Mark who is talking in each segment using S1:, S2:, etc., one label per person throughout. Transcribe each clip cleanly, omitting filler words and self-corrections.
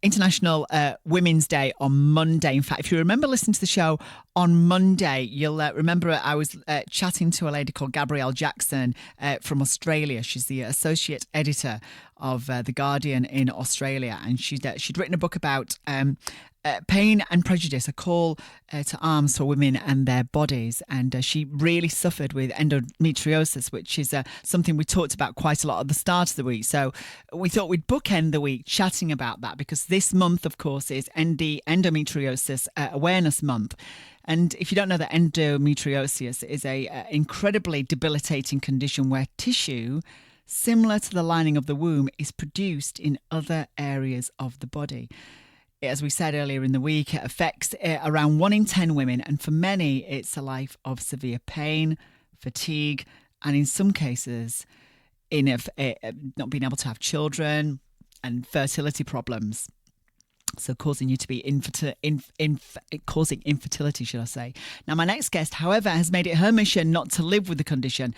S1: International Women's Day on Monday. In fact, if you remember listening to the show on Monday, you'll remember I was chatting to a lady called Gabrielle Jackson from Australia. She's the associate editor of The Guardian in Australia, and she'd written a book about pain and prejudice, a call to arms for women and their bodies. And she really suffered with endometriosis, which is something we talked about quite a lot at the start of the week. So we thought we'd bookend the week chatting about that, because this month, of course, is Endometriosis Awareness Month. And if you don't know that endometriosis is a incredibly debilitating condition where tissue similar to the lining of the womb is produced in other areas of the body. As we said earlier in the week, it affects around 1 in 10 women, and for many, it's a life of severe pain, fatigue, and in some cases, not being able to have children and fertility problems. So causing you to be causing infertility, should I say. Now, my next guest, however, has made it her mission not to live with the condition,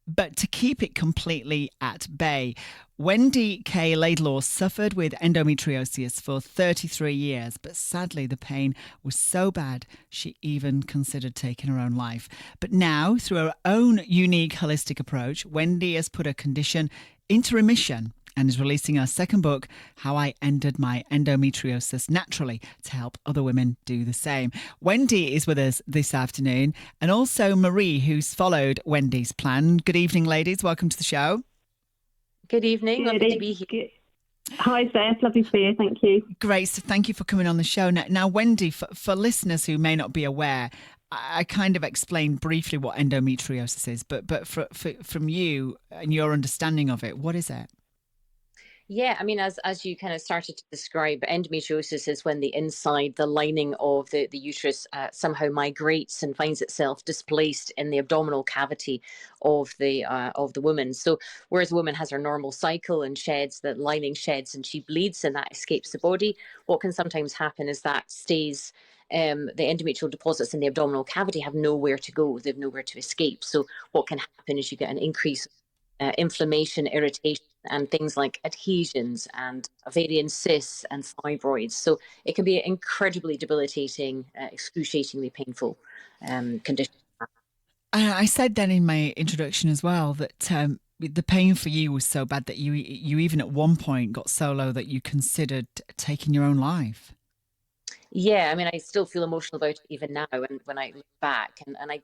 S1: but to keep it completely at bay. Wendy K. Laidlaw suffered with endometriosis for 33 years, but sadly the pain was so bad she even considered taking her own life. But now, through her own unique holistic approach, Wendy has put her condition into remission and is releasing her second book, How I Ended My Endometriosis Naturally, to help other women do the same. Wendy is with us this afternoon, and also Marie, who's followed Wendy's plan. Good evening, ladies. Welcome to the show.
S2: Good evening. Lovely to be here.
S3: Hi, Steph. Lovely to be here. Thank you.
S1: Great. So thank you for coming on the show. Now Wendy, for listeners who may not be aware, I kind of explained briefly what endometriosis is, but from you and your understanding of it, what is it?
S2: Yeah, I mean, as you kind of started to describe, endometriosis is when the inside, the lining of the uterus somehow migrates and finds itself displaced in the abdominal cavity of the woman. So whereas the woman has her normal cycle and sheds, the lining sheds and she bleeds and that escapes the body, what can sometimes happen is that stays the endometrial deposits in the abdominal cavity have nowhere to go. They've nowhere to escape. So what can happen is you get an increase inflammation, irritation, and things like adhesions and ovarian cysts and fibroids. So it can be an incredibly debilitating, excruciatingly painful condition.
S1: I said then in my introduction as well that the pain for you was so bad that you even at one point got so low that you considered taking your own life.
S2: Yeah, I mean, I still feel emotional about it even now, and when I look back, and I've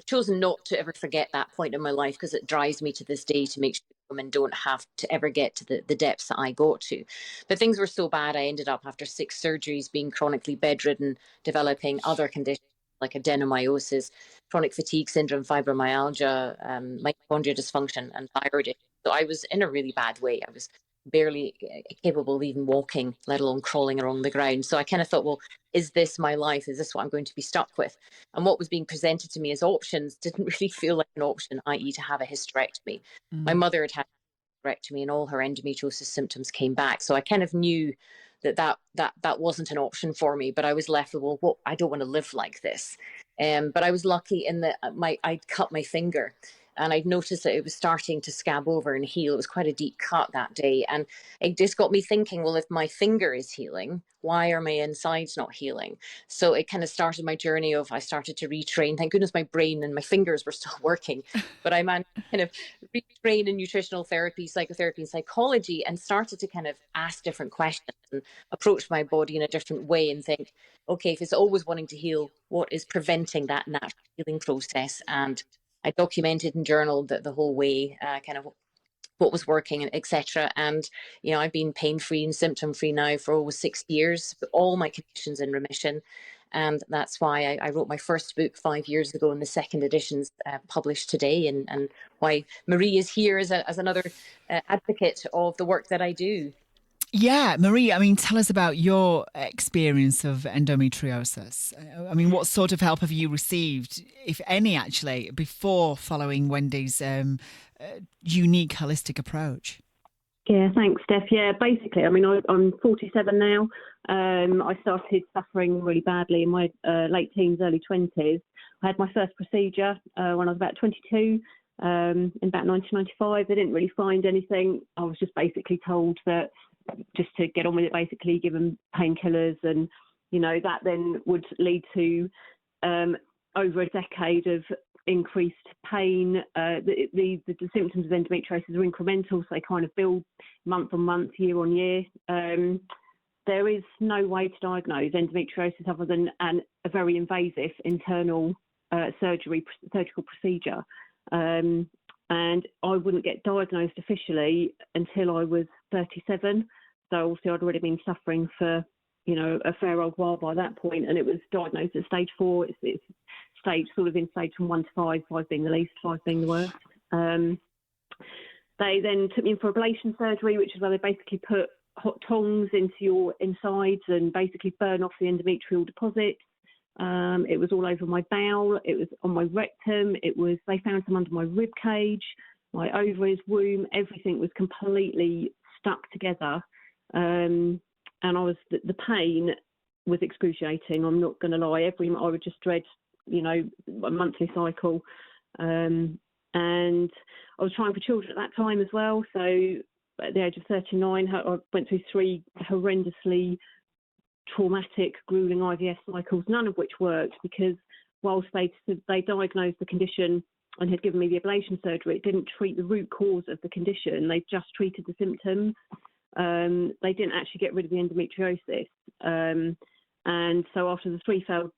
S2: chosen not to ever forget that point in my life because it drives me to this day to make sure women don't have to ever get to the depths that I got to. But things were so bad, I ended up after 6 surgeries being chronically bedridden, developing other conditions like adenomyosis, chronic fatigue syndrome, fibromyalgia, mitochondrial dysfunction, and thyroid issues. So I was in a really bad way. I was barely capable of even walking, let alone crawling along the ground. So I kind of thought, well, is this my life? Is this what I'm going to be stuck with? And what was being presented to me as options didn't really feel like an option, i.e. to have a hysterectomy. My mother had a hysterectomy and all her endometriosis symptoms came back. So I kind of knew that wasn't an option for me, but I was left with, well, I don't want to live like this. But I was lucky in that I'd cut my finger. And I'd noticed that it was starting to scab over and heal. It was quite a deep cut that day. And it just got me thinking, well, if my finger is healing, why are my insides not healing? So it kind of started my journey of, I started to retrain. Thank goodness my brain and my fingers were still working. But I managed to kind of retrain in nutritional therapy, psychotherapy, and psychology, and started to kind of ask different questions and approach my body in a different way and think, okay, if it's always wanting to heal, what is preventing that natural healing process? And I documented and journaled the whole way, kind of what was working, etc. And, you know, I've been pain-free and symptom-free now for over 6 years, but all my conditions in remission. And that's why I wrote my first book 5 years ago, and the second edition's published today, and why Marie is here as another advocate of the work that I do.
S1: Yeah, Marie, I mean, tell us about your experience of endometriosis. I mean, what sort of help have you received, if any, actually, before following Wendy's unique holistic approach?
S3: Yeah, thanks, Steph. Yeah, basically, I mean, I'm 47 now. I started suffering really badly in my late teens, early 20s. I had my first procedure when I was about 22 in about 1995. They didn't really find anything. I was just basically told that just to get on with it, basically, give them painkillers. And, that then would lead to over a decade of increased pain. The symptoms of endometriosis are incremental, so they kind of build month on month, year on year. There is no way to diagnose endometriosis other than a very invasive internal surgical procedure. And I wouldn't get diagnosed officially until I was 37. So obviously I'd already been suffering for, a fair old while by that point. And it was diagnosed at stage 4. It's stage sort of in stage from 1 to 5, 5 being the least, 5 being the worst. They then took me in for ablation surgery, which is where they basically put hot tongs into your insides and basically burn off the endometrial deposits. It was all over my bowel. It was on my rectum. They found some under my rib cage, my ovaries, womb. Everything was completely stuck together. And the pain was excruciating. I'm not going to lie. I would just dread, a monthly cycle. And I was trying for children at that time as well. So at the age of 39, I went through 3 horrendously traumatic, grueling IVF cycles, none of which worked, because whilst they diagnosed the condition and had given me the ablation surgery, it didn't treat the root cause of the condition. They just treated the symptoms. They didn't actually get rid of the endometriosis. And so after the 3 failed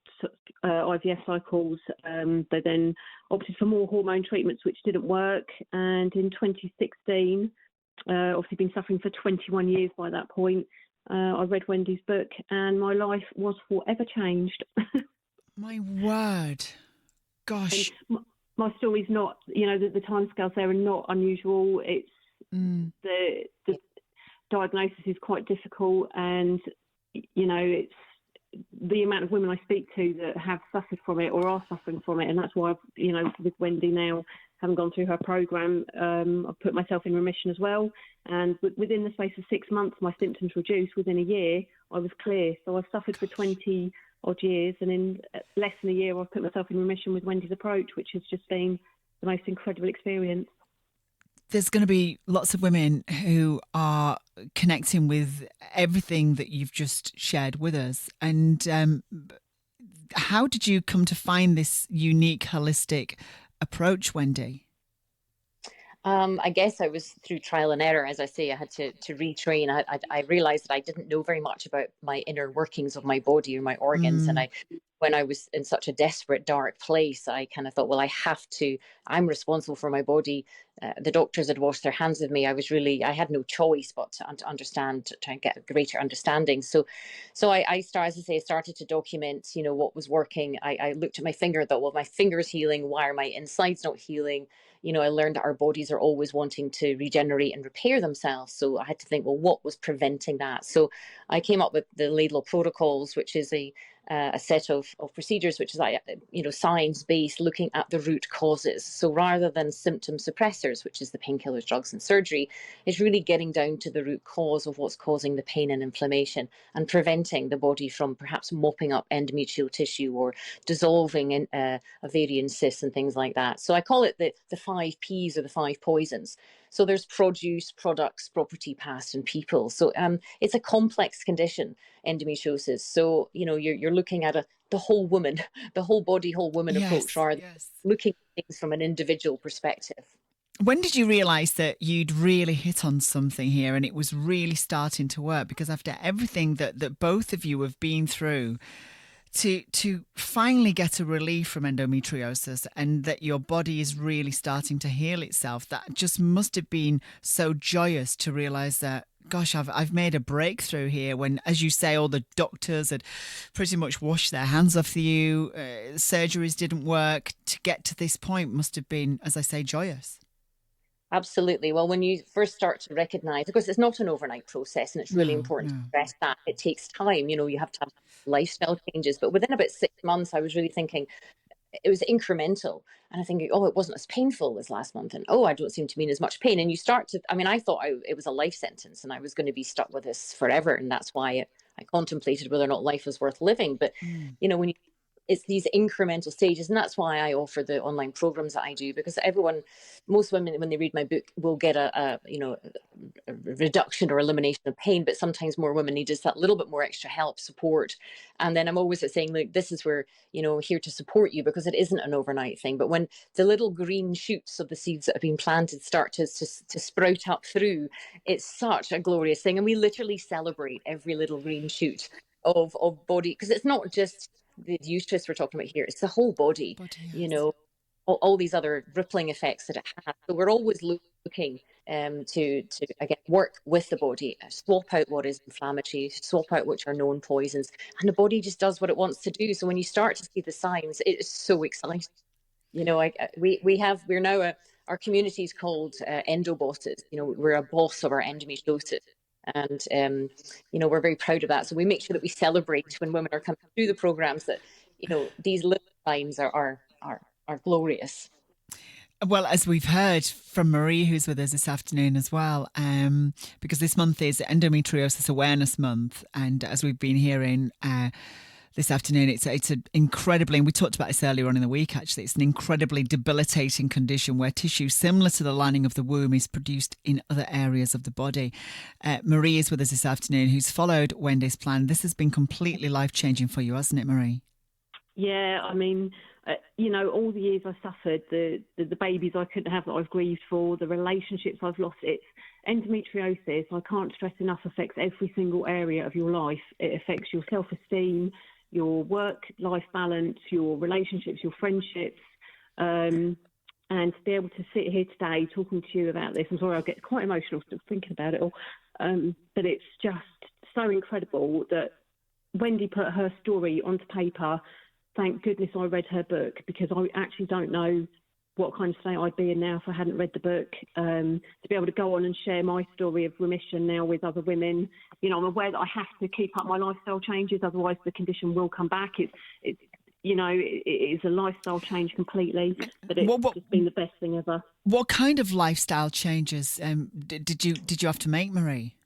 S3: IVF cycles, they then opted for more hormone treatments, which didn't work. And in 2016, obviously been suffering for 21 years by that point, I read Wendy's book and my life was forever changed.
S1: My word. Gosh.
S3: And my story's not, the timescales there are not unusual. It's the diagnosis is quite difficult, and, it's the amount of women I speak to that have suffered from it or are suffering from it. And that's why I've, with Wendy now, having gone through her programme, I've put myself in remission as well. And within the space of 6 months, my symptoms reduced. Within a year, I was clear. So I've suffered for 20 odd years. And in less than a year, I've put myself in remission with Wendy's approach, which has just been the most incredible experience.
S1: There's going to be lots of women who are connecting with everything that you've just shared with us. And how did you come to find this unique, holistic approach, Wendy?
S2: I guess I was through trial and error. As I say, I had to retrain. I realized that I didn't know very much about my inner workings of my body or my organs. And when I was in such a desperate, dark place, I kind of thought, well, I'm responsible for my body. The doctors had washed their hands of me. I had no choice but to understand, to try and get a greater understanding. So I started to document, what was working. I looked at my finger and thought, well, my finger's healing. Why are my insides not healing? I learned that our bodies are always wanting to regenerate and repair themselves. So I had to think, well, what was preventing that? So I came up with the Laidlaw protocols, which is a set of procedures, which is science-based, looking at the root causes. So rather than symptom suppressors, which is the painkillers, drugs and surgery, it's really getting down to the root cause of what's causing the pain and inflammation and preventing the body from perhaps mopping up endometrial tissue or dissolving in ovarian cysts and things like that. So I call it the 5 Ps or the 5 poisons. So there's produce, products, property, past, and people. So it's a complex condition, endometriosis. So, you're looking at the whole woman, the whole body, whole woman approach, rather than looking at things from an individual perspective.
S1: When did you realise that you'd really hit on something here and it was really starting to work? Because after everything that both of you have been through, to finally get a relief from endometriosis and that your body is really starting to heal itself, that just must have been so joyous to realise that, gosh, I've made a breakthrough here, when, as you say, all the doctors had pretty much washed their hands off you, surgeries didn't work. To get to this point must have been, as I say, joyous.
S2: Absolutely. Well, when you first start to recognise, of course, it's not an overnight process, and it's really important to stress that. It takes time. You have to have lifestyle changes. But within about 6 months, I was really thinking it was incremental. And I think, it wasn't as painful as last month. And, I don't seem to be in as much pain. And you start to, I thought it was a life sentence and I was going to be stuck with this forever. And that's why I contemplated whether or not life was worth living. But, when you it's these incremental stages. And that's why I offer the online programs that I do, because most women, when they read my book, will get a reduction or elimination of pain, but sometimes more women need just that little bit more extra help, support. And then I'm always saying, look, this is where, here to support you, because it isn't an overnight thing. But when the little green shoots of the seeds that have been planted start to sprout up through, it's such a glorious thing. And we literally celebrate every little green shoot of body, because it's not just the uterus we're talking about here, it's the whole body,
S1: Yes.
S2: All these other rippling effects that it has. So we're always looking to again work with the body, swap out what is inflammatory, swap out which are known poisons, and the body just does what it wants to do. So when you start to see the signs, it is so exciting. We're now our community is called Endo Bosses. We're a boss of our endometriosis. And we're very proud of that. So we make sure that we celebrate when women are coming through the programs, that these little signs are glorious.
S1: Well, as we've heard from Marie, who's with us this afternoon as well, because this month is Endometriosis Awareness Month, and as we've been hearing this afternoon, it's an incredibly, and we talked about this earlier on in the week actually, it's an incredibly debilitating condition where tissue similar to the lining of the womb is produced in other areas of the body. Marie is with us this afternoon, who's followed Wendy's plan. This has been completely life-changing for you, hasn't it, Marie?
S3: Yeah, I mean, all the years I suffered, the babies I couldn't have that I've grieved for, the relationships I've lost, it's endometriosis, I can't stress enough, affects every single area of your life. It affects your self-esteem, your work-life balance, your relationships, your friendships. And to be able to sit here today talking to you about this, I'm sorry, I'll get quite emotional still thinking about it all, but it's just so incredible that Wendy put her story onto paper. Thank goodness I read her book, because I actually don't know what kind of state I'd be in now if I hadn't read the book. To be able to go on and share my story of remission now with other women, I'm aware that I have to keep up my lifestyle changes, otherwise the condition will come back. It is a lifestyle change completely, but it's just been the best thing ever.
S1: What kind of lifestyle changes did you have to make, Marie?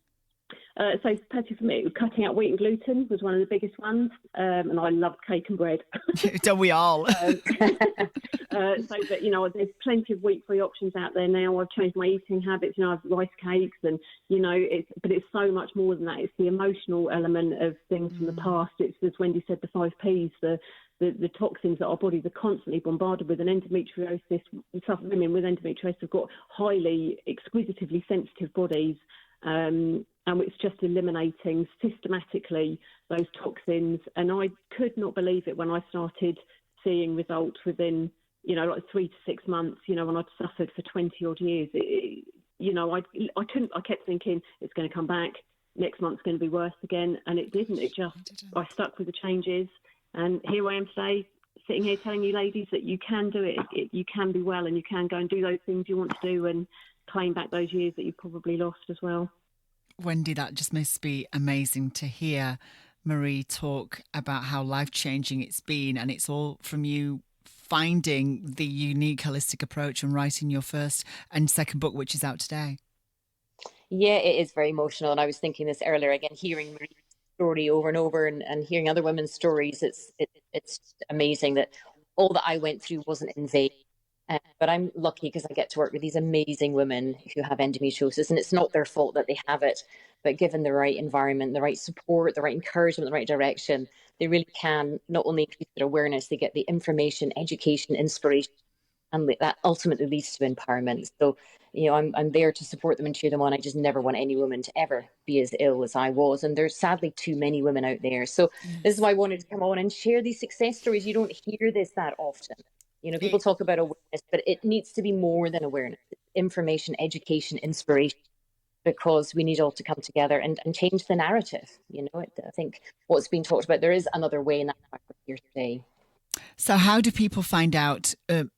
S3: So especially for me, cutting out wheat and gluten was one of the biggest ones, and I love cake and bread.
S1: Don't we all?
S3: But there's plenty of wheat-free options out there now. I've changed my eating habits. I have rice cakes, and it's so much more than that. It's the emotional element of things from the past. It's, as Wendy said, the 5 Ps, the toxins that our bodies are constantly bombarded with. And endometriosis, women with endometriosis have got highly, exquisitively sensitive bodies. And it's just eliminating systematically those toxins. And I could not believe it when I started seeing results within, 3 to 6 months, when I'd suffered for 20 odd years. I kept thinking it's going to come back. Next month's going to be worse again. And it didn't. I stuck with the changes. And here I am today, sitting here telling you ladies that you can do it. You can be well, and you can go and do those things you want to do and claim back those years that you've probably lost as well.
S1: Wendy, that just must be amazing to hear Marie talk about how life-changing it's been, and it's all from you finding the unique holistic approach and writing your first and second book, which is out today.
S2: Yeah, it is very emotional, and I was thinking this earlier, again, hearing Marie's story over and over and hearing other women's stories, it's amazing that all that I went through wasn't in vain. But I'm lucky because I get to work with these amazing women who have endometriosis, and it's not their fault that they have it, but given the right environment, the right support, the right encouragement, the right direction, they really can not only increase their awareness, they get the information, education, inspiration, and that ultimately leads to empowerment. So, I'm there to support them and cheer them on. I just never want any woman to ever be as ill as I was. And there's sadly too many women out there. So this is why I wanted to come on and share these success stories. You don't hear this that often. People talk about awareness, but it needs to be more than awareness. It's information, education, inspiration, because we need all to come together and change the narrative. I think what's being talked about, there is another way, and that's why we're here today.
S1: So how do people find out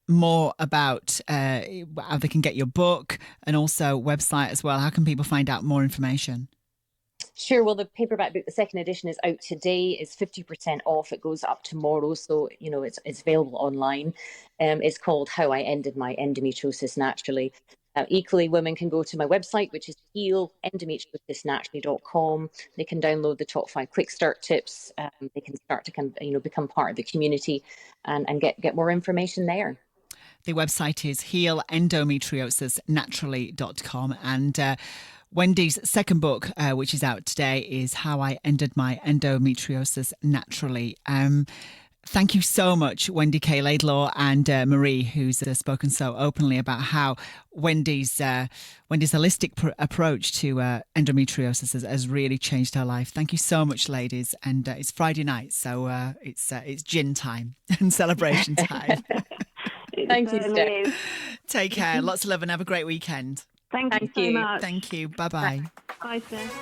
S1: more about how they can get your book, and also website as well? How can people find out more information?
S2: Sure. Well, the paperback book, the second edition, is out today. It's 50% off. It goes up tomorrow. So, it's available online. It's called How I Ended My Endometriosis Naturally. Equally, women can go to my website, which is healendometriosisnaturally.com. They can download the top 5 quick start tips. They can start to become part of the community and get more information there.
S1: The website is healendometriosisnaturally.com. And Wendy's second book, which is out today, is How I Ended My Endometriosis Naturally. Thank you so much, Wendy K. Laidlaw and Marie, who's spoken so openly about how Wendy's holistic approach to endometriosis has really changed her life. Thank you so much, ladies. And it's Friday night, so it's gin time and celebration time.
S2: Thank you, Steph.
S1: Take care. Lots of love and have a great weekend.
S3: Thank you so much.
S1: Thank you. Bye-bye.
S3: Bye, Steph.